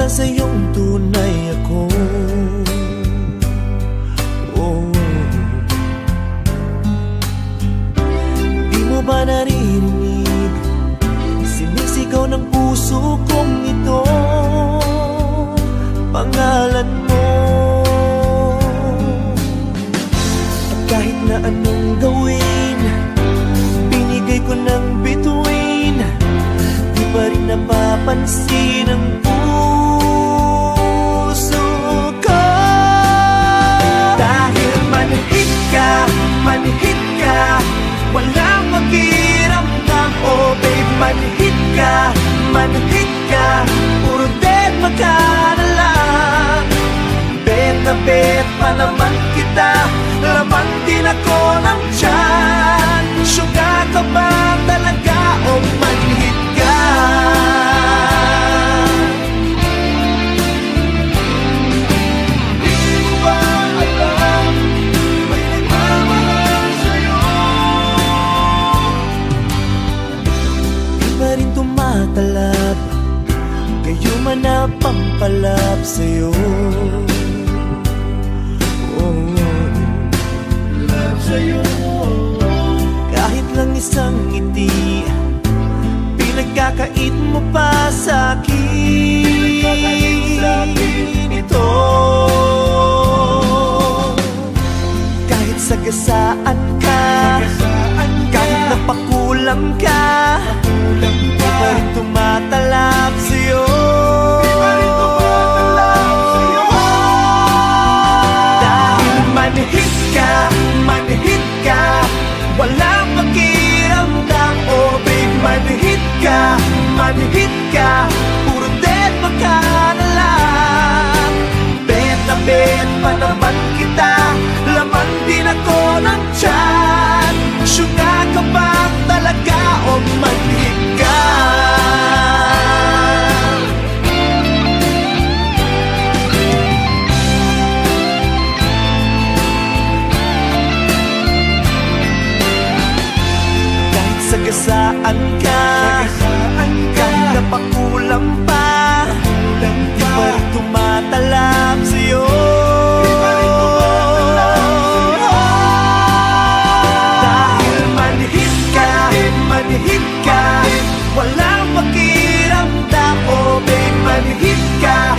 mahal sa iyong tunay ako. Di mo ba naririnig? Sinisigaw ng puso kong ito, pangalan mo. At kahit na anong gawin, binigay ko ng bituin, di pa rin napapansin ang puso ko. Dahil manhid ka, walang makiramdam. Oh babe, manhid ka, puro dead ka na lang. Bet na bet pa naman kita, laman din ako ng tiyan. Sugar ka ba talaga o manhid ka? Di mo ba alam, may nagmamahal sa'yo? Di pa rin tumatalab, kayo man na pampalab sa'yo. Kahit lang isang ngiti, pinagkakait mo pa sa'kin ito. Kahit sagasaan ka, kahit napakulam ka, di pa rin tumatalab sa'yo. Dahil manhid ka, walang makiramdam. Oh babe, manhid ka, puro dead ka na lang. Bet na bet pa naman kita, laman din ako ng tiyan. Sugar ka ba talaga o manhid ka? Sagasaan ka, kahit napakulam pa, di pa rin tumatalab sa'yo. Dahil manhid ka, walang makiramdam. Oh babe, manhid ka,